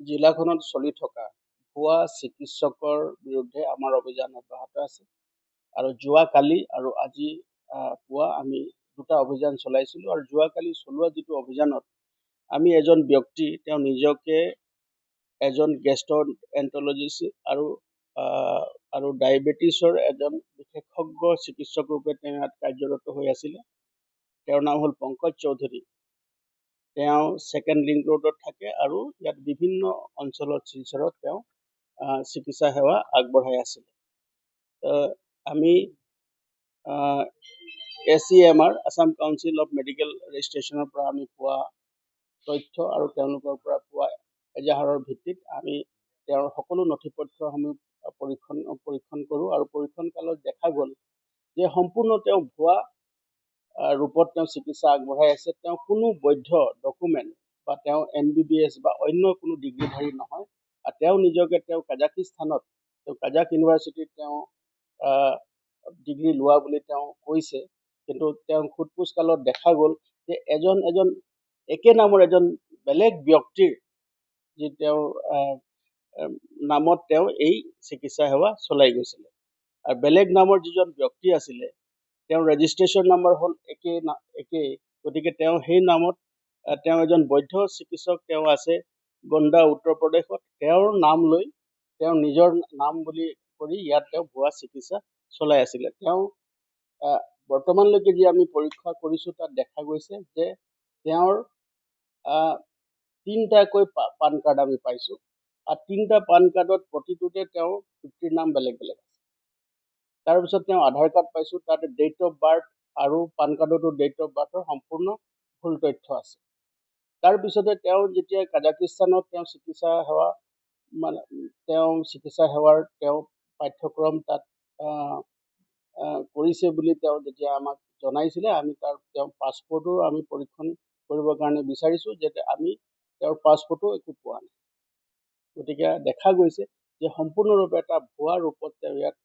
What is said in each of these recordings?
জিলাখনত চলি থকা ভুৱা চিকিৎসকৰ বিৰুদ্ধে আমাৰ অভিযান অব্যাহত আছে আৰু যোৱাকালি আৰু আজি পুৱা আমি দুটা অভিযান চলাইছিলোঁ আৰু যোৱাকালি চলোৱা যিটো অভিযানত আমি এজন ব্যক্তি তেওঁ নিজকে এজন গেষ্ট্ৰএন্টাৰলজিষ্ট আৰু ডায়েবেটিছৰ এজন বিশেষজ্ঞ চিকিৎসক ৰূপে তেওঁ ইয়াত কাৰ্যৰত হৈ আছিলে। তেওঁৰ নাম হ'ল পংকজ চৌধুৰী। তেওঁ ছেকেণ্ড লিংক ৰোডত থাকে আৰু ইয়াত বিভিন্ন অঞ্চলত শিলচৰত তেওঁ চিকিৎসা সেৱা আগবঢ়াই আছিলে। আমি ACMR Assam council of medical ৰেজিষ্ট্ৰেশ্যনৰ পৰা আমি পোৱা তথ্য আৰু তেওঁলোকৰ পৰা পোৱা এজাহাৰৰ ভিত্তিত আমি তেওঁৰ সকলো নথি পত্ৰসমূহ পৰীক্ষণ কৰোঁ আৰু পৰীক্ষণ কালত দেখা গ'ল যে সম্পূৰ্ণ তেওঁ ভুৱা ৰূপত তেওঁ চিকিৎসা আগবঢ়াই আছে। তেওঁ কোনো বৈধ ডকুমেণ্ট বা তেওঁ MBBS বা অন্য কোনো ডিগ্ৰীধাৰী নহয়। তেওঁ নিজকে তেওঁ কাজাক ইউনিভাৰ্চিটিত তেওঁ ডিগ্ৰী লোৱা বুলি তেওঁ কৈছে, কিন্তু তেওঁ সোধ-পোছ কালত দেখা গ'ল যে এজন একে নামৰ এজন বেলেগ ব্যক্তিৰ যি তেওঁৰ নামত তেওঁ এই চিকিৎসা সেৱা চলাই গৈছিলে। আৰু বেলেগ নামৰ যিজন ব্যক্তি আছিলে তেওঁৰ ৰেজিষ্ট্ৰেশ্যন নম্বৰ হ'ল একেই, গতিকে তেওঁ সেই নামত তেওঁ এজন বৈধ চিকিৎসক তেওঁ আছে গণ্ডা উত্তৰ প্ৰদেশত। তেওঁৰ নাম লৈ তেওঁ নিজৰ নাম বুলি কৰি ইয়াত তেওঁ ভুৱা চিকিৎসা চলাই আছিলে। তেওঁ বৰ্তমানলৈকে যি আমি পৰীক্ষা কৰিছোঁ তাত দেখা গৈছে যে তেওঁৰ 3টাকৈ পান কাৰ্ড আমি পাইছোঁ আৰু 3টা পান কাৰ্ডত প্ৰতিটোতে তেওঁৰ পিতৃৰ নাম বেলেগ বেলেগ আছে। তাৰপিছত তেওঁ আধাৰ কাৰ্ড পাইছোঁ, তাত ডেট অফ বাৰ্থ আৰু পান কাৰ্ডতো ডেট অফ বাৰ্থৰ সম্পূৰ্ণ ভুল তথ্য আছে। তাৰপিছতে তেওঁ যেতিয়া কাজাকিস্তানত তেওঁ চিকিৎসা সেৱাৰ তেওঁ পাঠ্যক্ৰম তাত কৰিছে বুলি তেওঁ যেতিয়া আমাক জনাইছিলে, আমি তেওঁৰ পাছপৰ্টো আমি পৰীক্ষণ কৰিবৰ কাৰণে বিচাৰিছোঁ, যাতে আমি তেওঁৰ পাছপৰ্টো একো পোৱা নাই। গতিকে দেখা গৈছে যে সম্পূৰ্ণৰূপে এটা ভুৱা ৰূপত তেওঁ ইয়াত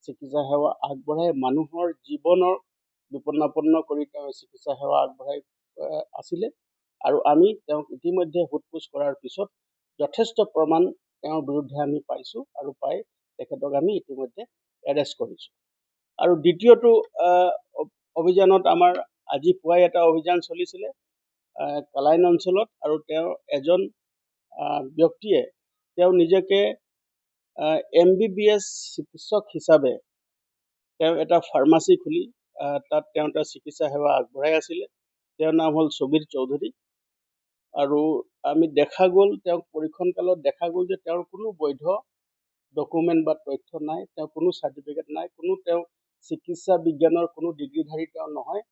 চিকিৎসা সেৱা আগবঢ়াই মানুহৰ জীৱনৰ বিপন্নাপন্ন কৰি তেওঁ চিকিৎসা সেৱা আগবঢ়াই আছিলে। আৰু আমি তেওঁক ইতিমধ্যে সোধ-পোছ কৰাৰ পিছত যথেষ্ট প্ৰমাণ তেওঁৰ বিৰুদ্ধে আমি পাইছোঁ আৰু পাই তেখেতক আমি ইতিমধ্যে এৰেষ্ট কৰিছোঁ। আৰু দ্বিতীয়টো অভিযানত আমাৰ আজি পুৱাই এটা অভিযান চলিছিলে কালাইন অঞ্চলত, আৰু তেওঁ এজন ব্যক্তিয়ে তেওঁ নিজকে MBBS চিকিৎসক হিচাপে তেওঁ এটা ফাৰ্মাচী খুলি তাত তেওঁ এটা চিকিৎসা সেৱা আগবঢ়াই আছিলে। তেওঁৰ নাম হ'ল ছবিৰ চৌধুৰী। আৰু আমি দেখা গ'ল তেওঁক পৰীক্ষণ কালত দেখা গ'ল যে তেওঁৰ কোনো বৈধ ডকুমেণ্ট বা তথ্য নাই, তেওঁ কোনো চাৰ্টিফিকেট নাই, কোনো তেওঁ চিকিৎসা বিজ্ঞানৰ কোনো ডিগ্ৰীধাৰী তেওঁ নহয়।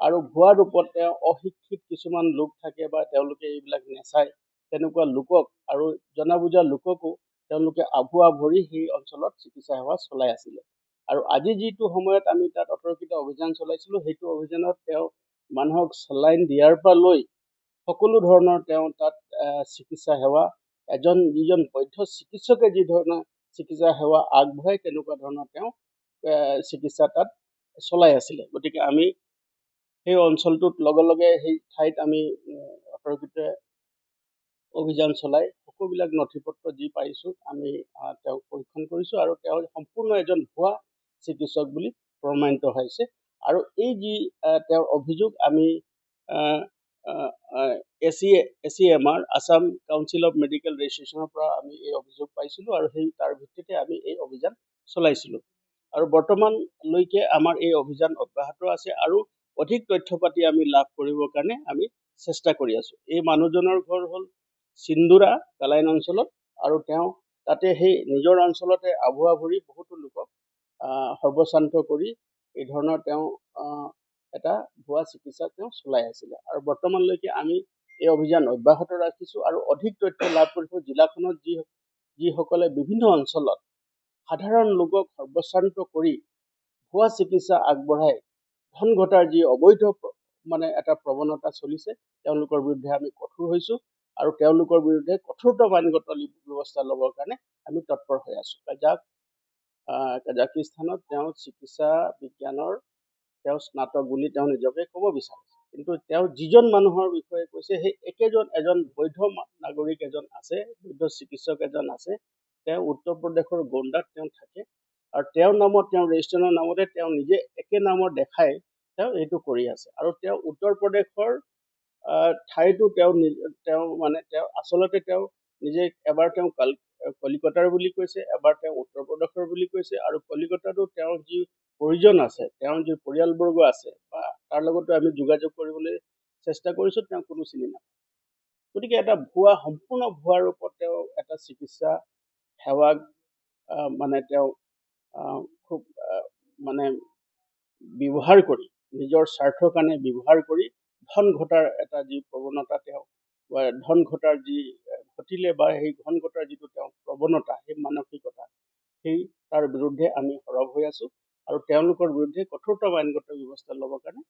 আৰু ভুৱা ৰূপত তেওঁ অশিক্ষিত কিছুমান লোক থাকে বা তেওঁলোকে এইবিলাক নেচায়, তেনেকুৱা লোকক আৰু জনা বুজা লোককো তেওঁলোকে আভুৱা ভৰি সেই অঞ্চলত চিকিৎসা সেৱা চলাই আছিলে। আৰু আজি যিটো সময়ত আমি তাত অতৰ্কিত অভিযান চলাইছিলোঁ, সেইটো অভিযানত তেওঁ মানুহক চেলাইন দিয়াৰ পৰা লৈ সকলো ধৰণৰ তেওঁ তাত চিকিৎসা সেৱা যিজন বৈধ চিকিৎসকে যি ধৰণৰ চিকিৎসা সেৱা আগবঢ়ায় তেনেকুৱা ধৰণৰ তেওঁ চিকিৎসা তাত চলাই আছিলে। গতিকে আমি সেই অঞ্চলটোত লগে লগে সেই ঠাইত আমি অতৰ্কিত অভিযান চলাই সকলোবিলাক নথি পত্ৰ যি পাইছোঁ আমি তেওঁক পৰীক্ষণ কৰিছোঁ আৰু তেওঁ সম্পূৰ্ণ এজন ভুৱা চিকিৎসক বুলি প্ৰমাণিত হৈছে। আৰু এই যি তেওঁৰ অভিযোগ আমি ACMR Assam council of medical ৰেজিষ্ট্ৰেশ্যনৰ পৰা আমি এই অভিযোগ পাইছিলোঁ আৰু তাৰ ভিত্তিতে আমি এই অভিযান চলাইছিলোঁ। আৰু বৰ্তমানলৈকে আমাৰ এই অভিযান অব্যাহত আছে আৰু অধিক তথ্য পাতি আমি লাভ কৰিবৰ কাৰণে আমি চেষ্টা কৰি আছোঁ। এই মানুহজনৰ ঘৰ হ'ল চিন্দুৰা কালাইন অঞ্চলত, আৰু তেওঁ তাতে সেই নিজৰ অঞ্চলতে আভুৱা ভৰি বহুতো লোকক সৰ্বশ্ৰান্ত কৰি এই ধৰণৰ তেওঁ এটা ভুৱা চিকিৎসা তেওঁ চলাই আছিলে। আৰু বৰ্তমানলৈকে আমি এই অভিযান অব্যাহত ৰাখিছোঁ আৰু অধিক তথ্য লাভ কৰিছোঁ। জিলাখনত যিসকলে বিভিন্ন অঞ্চলত সাধাৰণ লোকক সৰ্বশ্ৰান্ত কৰি ভুৱা চিকিৎসা আগবঢ়াই ধন ঘটাৰ যি অবৈধ এটা প্ৰৱণতা চলিছে, তেওঁলোকৰ বিৰুদ্ধে আমি কঠোৰ হৈছোঁ আৰু তেওঁলোকৰ বিৰুদ্ধে কঠোৰতম আইনগত ব্যৱস্থা ল'বৰ কাৰণে আমি তৎপৰ হৈ আছোঁ। কাজাকিস্তানত তেওঁ চিকিৎসা বিজ্ঞানৰ তেওঁ স্নাতক বুলি তেওঁ নিজকে ক'ব বিচাৰিছে। কিন্তু তেওঁ যিজন মানুহৰ বিষয়ে কৈছে সেই একেজন এজন বৈধ নাগৰিক এজন আছে, বৈধ চিকিৎসক এজন আছে। তেওঁ উত্তৰ প্ৰদেশৰ গোণ্ডাত তেওঁ থাকে আৰু তেওঁৰ নামত, তেওঁৰ ৰেজিষ্ট্ৰেশ্যনৰ নামতে তেওঁ নিজে একে নামৰ দেখাই তেওঁ এইটো কৰি আছে। আৰু তেওঁ উত্তৰ প্ৰদেশৰ ঠাইতো তেওঁ মানে তেওঁ আচলতে তেওঁ নিজে এবাৰ তেওঁ কলিকতাৰ বুলি কৈছে, এবাৰ তেওঁ উত্তৰ প্ৰদেশৰ বুলি কৈছে, আৰু কলিকতাতো তেওঁৰ যি পৰিজন আছে, তেওঁৰ যি পৰিয়ালবৰ্গ আছে বা তাৰ লগতো আমি যোগাযোগ কৰিবলৈ চেষ্টা কৰিছো, তেওঁ কোনো চিনি নাপায়। গতিকে এটা সম্পূৰ্ণ ভুৱা ৰূপত তেওঁ এটা চিকিৎসা সেৱাক মানে তেওঁ খুব মানে ব্যৱহাৰ কৰি, নিজৰ স্বাৰ্থৰ কাৰণে ব্যৱহাৰ কৰি ধন ঘটাৰ এটা যি প্ৰৱণতা, তেওঁ ধন ঘটাৰ যি ঘটিলে বা সেই ধন ঘটাৰ যিটো তেওঁ প্ৰৱণতা, সেই মানসিকতা, সেই তাৰ বিৰুদ্ধে আমি সৰব হৈ আছো আৰু তেওঁলোকৰ বিৰুদ্ধে কঠোৰতম আইনগত ব্যৱস্থা ল'বৰ কাৰণে